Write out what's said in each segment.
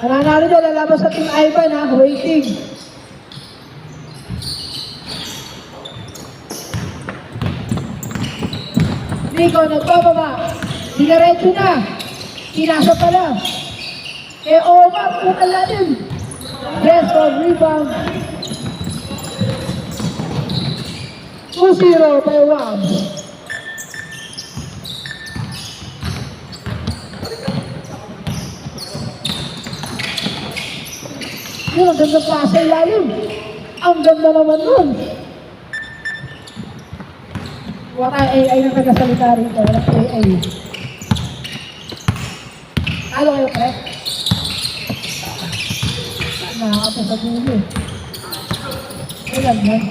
Nananalo dyan, lalabas sa Team Ivan ha, waiting. Nico, nagbababa. Dinaretso na. Pinasa pala. Omar, nakalalim. Yes, on rebound. 2-0 by Wab. Yun, ang ganda pa sa ilalim. Ang ganda naman nun. Wala AI na nagkasalita rito. Walang AI. Talo kayo, pre? Nakakapos sa dulo. Ilan yan?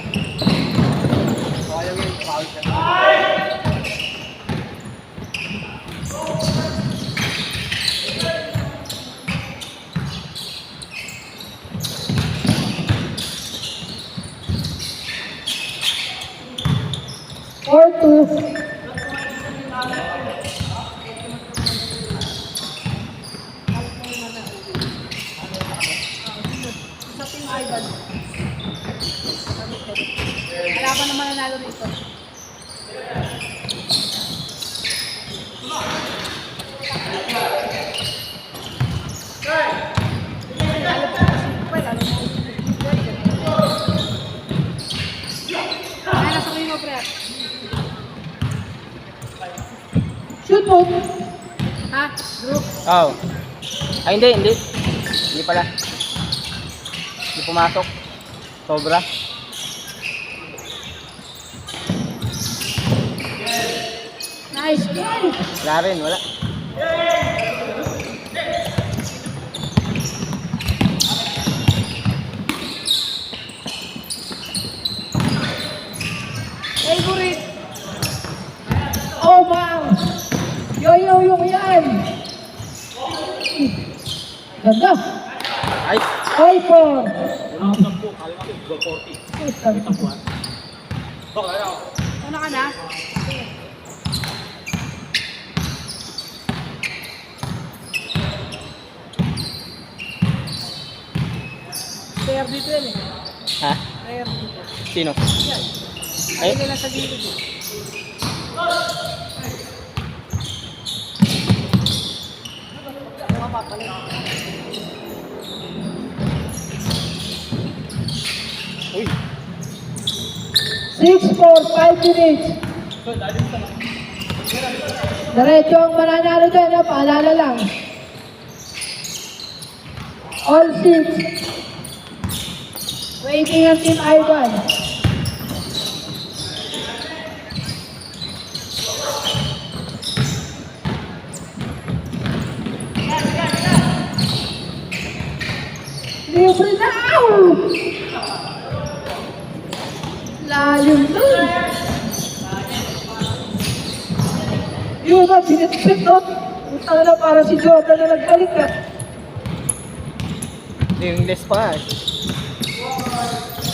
Or two. Wala pa naman nanalo dito. Shoot mo. Ha? Group? Oh. Ay, hindi. Hindi pala. Hindi pumasok. Sobra. Nice play. Wala rin, wala. Favorite. Oh, wow. Yo-yo yung yan. Ganda. Ay! Ay, four. Una ka na? Player dito yan eh. Ha? Player dito. Sino? Yan. Ay. Ay, nila sa gilid eh. Mga papalit. Uy! 6 for 5 minutes. Diretso ang mananalo dyan, ha? Paalala lang. All 6. Waiting ang Team Ivan. Libre na! Lalim nun. Yun na, sinitpit nun. Utang na para si Jordan na nagbalik ka. English pa nga eh.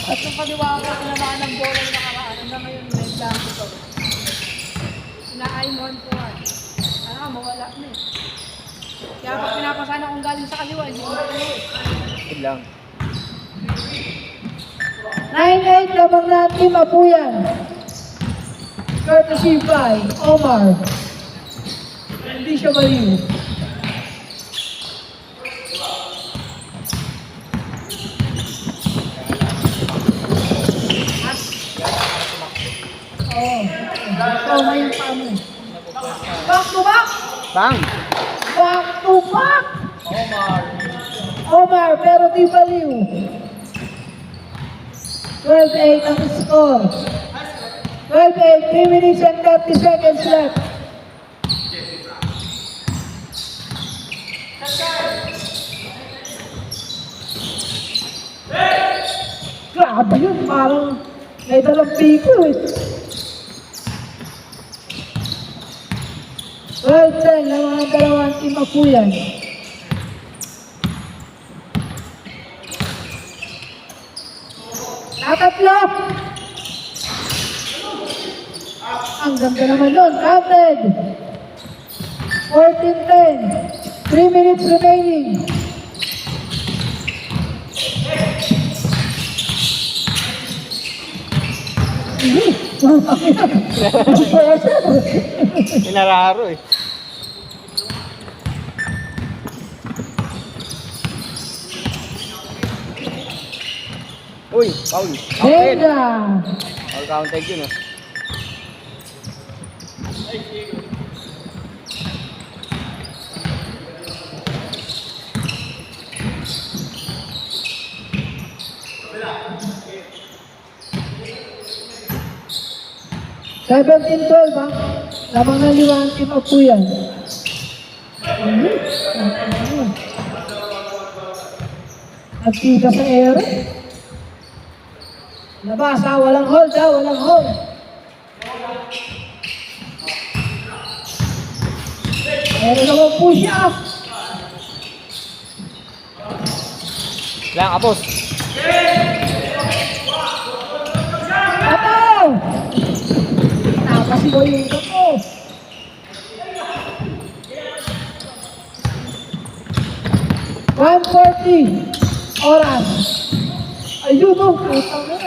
At yung kaliwa ko, tinamaan ng bola yung nakaraan. Hanggang ngayon, may blanco ko. Ina-I-mon ko nga. Ano ka, mawala na eh. Kaya pag pinapasana kong galing sa kaliwa, hindi ko na eh. Good lang. 9-8 labang na Team Apuyan. Courtesy by Omar. Hindi siya maliw. Oh, may yung pamo. Back to back! Bang! Back to back! Omar, pero di baliw. 12-8 ang score. 12-8, 3 minutes and 30 seconds left. Grabe yun, parang may dalang piko eh. 12-10 lang mga dalawang Team Apuyan. Tatatlo! Ang ganda naman nun, counted! 14-10, 3 minutes remaining. Pinararo eh. Uy, foul. Counted. Venga. Foul counted yun ah. Seventeen 12 ha. Lamang na liwanag team up po yan. Nagtita sa ere. Labas ha, walang hold ha, walang hold. Meron naman po siya. Lang, apos. Ataw! Tapos si Boy yung ko. Oras. Ayun o, putang na.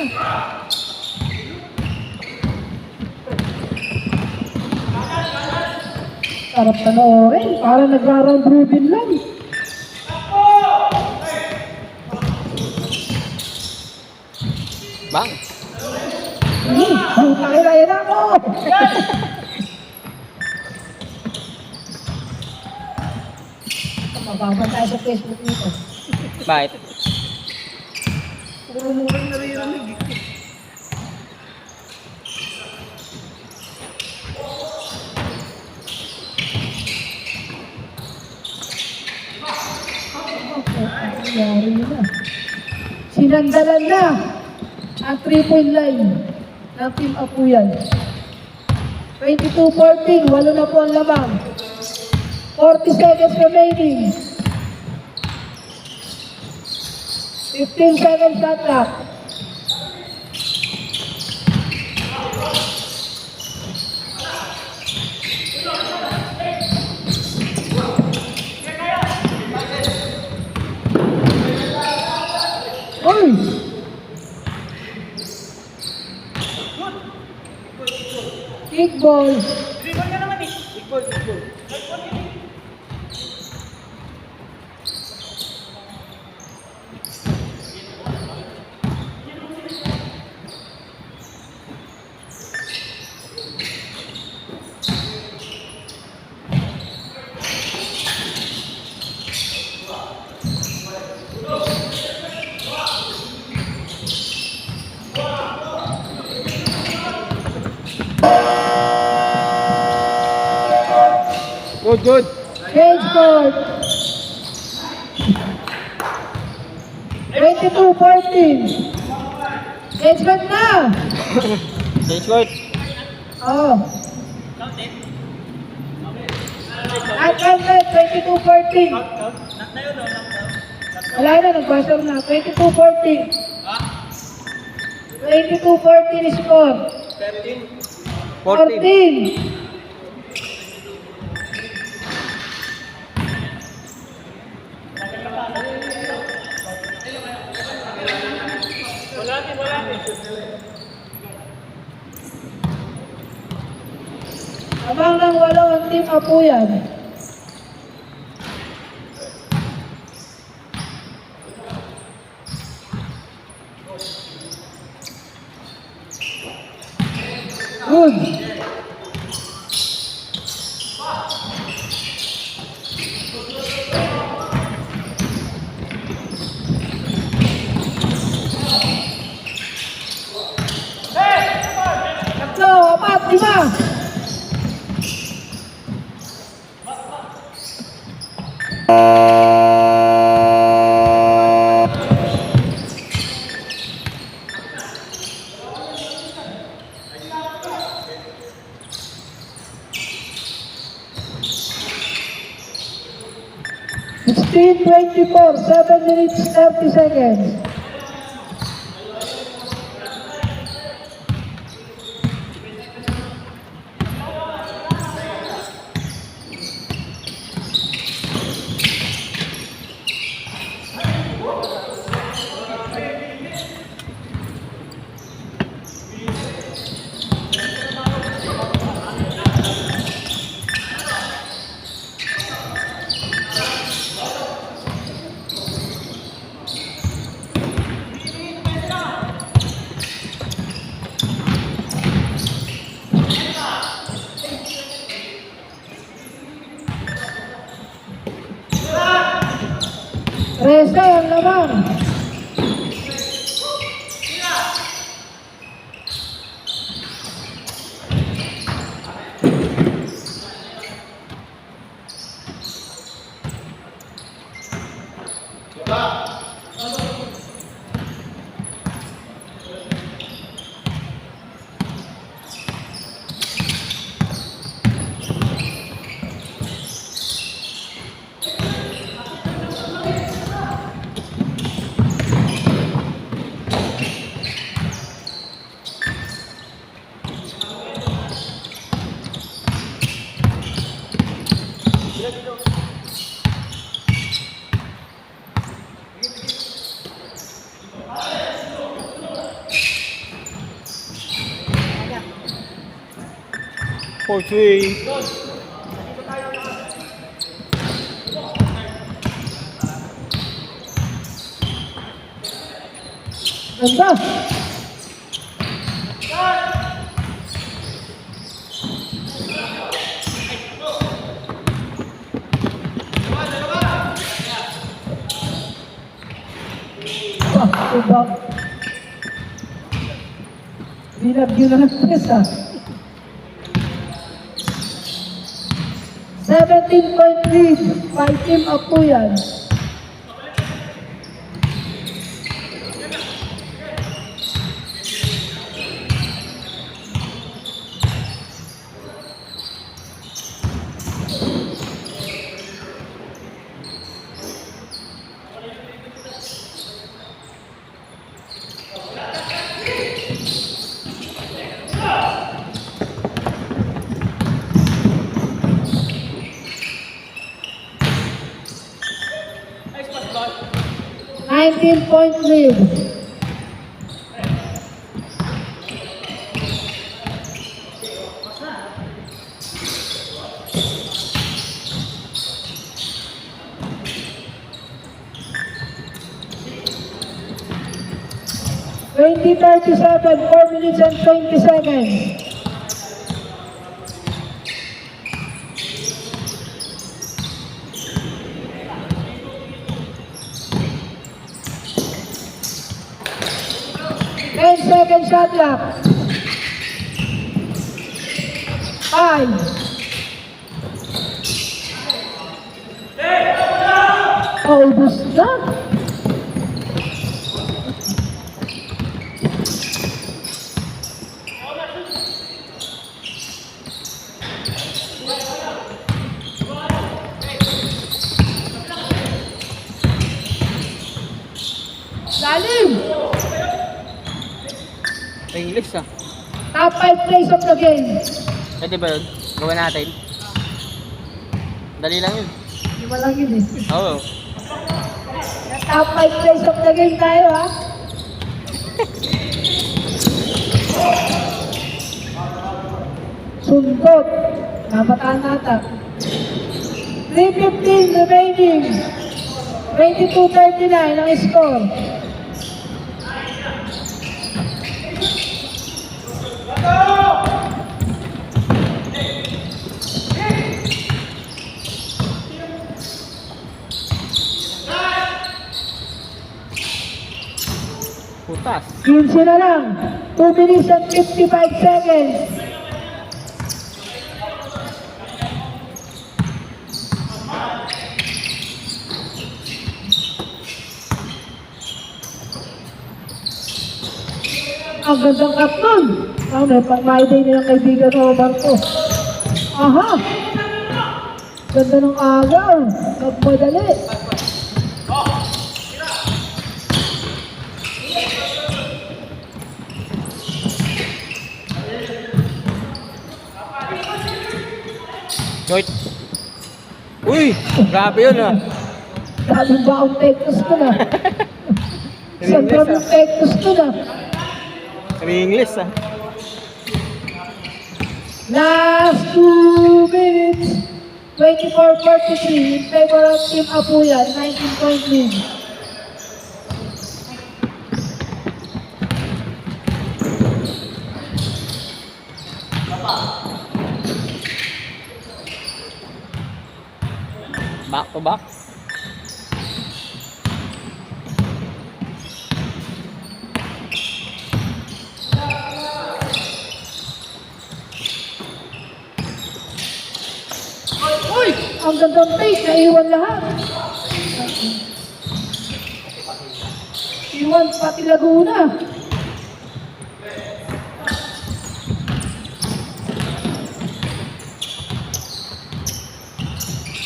Sarap panoorin, parang nagra-round robin lang. Bang. Ang pakilay na ako! Mababa tayo sa Facebook nito. Bakit? Puro murang naririnig. Nangyari na. Sinandalan na ang 3-point line ng Team Apuyan. 22-14, walo na po ang lamang. 40 seconds remaining. 15 seconds shot clock. Uy! Kickball. Good, good. Change court. 22-14. Change court na. Change court. Oh. At counted, 22-14. Wala na, nag-buzzer na. 22-14. 22-14 score. 14. 14. Abang ng walo ang Team Apuyan. Good. Tatlo, apat, lima. Sixteen 24, 7 minutes 30 seconds. 13 ang laman. Four three. Ganda. Diba? Binagyo na ng presa. 17-point lead. 5 team up po yan. Point lead. Twenty 37, 4 minutes and 20 seconds. Second shot clock. 5. Ubus na. Lalim. English ah. Top 5 plays of the game. Pwede ba yun? Gawin natin. Dali lang yun. Hindi mo lang yun eh. Oo. Top 5 plays of the game tayo ha. Sundot. Nabataan nata. 3:15 remaining. 22-39 ang score. Putas. 15 na lang. 2 minutes and 55 seconds. Ang gandang cut nun. May pang-Friday nilang kaibigan o Marco. Aha! Ganda ng agaw. Nagmadali. Joy. Uy! Grabe yun ah. Galing ba ang pektos ko na? Saan ba ang pektos ko na? English ah. Last 2 minutes. 24-43 in favor of Team Apuyan. 19-point lead. Back to back. Ang gandang take, naiwan lahat. Iwan pati Laguna.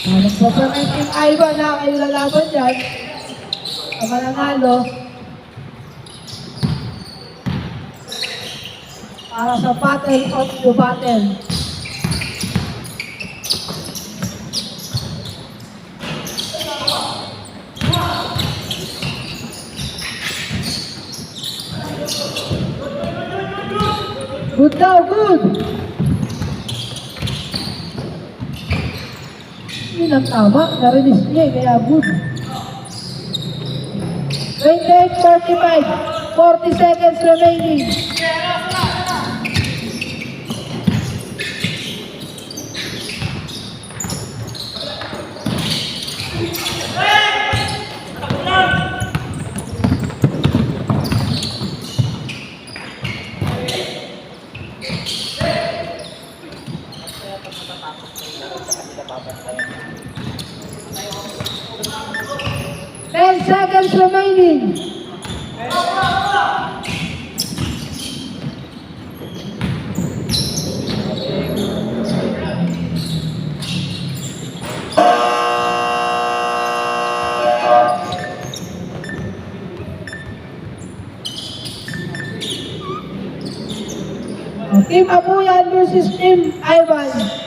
Nagpaparay Team Ivan na kayo lalaban dyan. Ang mananalo. Para sa Battle of the Battle. Good daw, good! Yun ang tama, narinis niya kaya good. 28-45, 40 seconds remaining. Ten seconds remaining. Team Abuyan versus Team Ivan.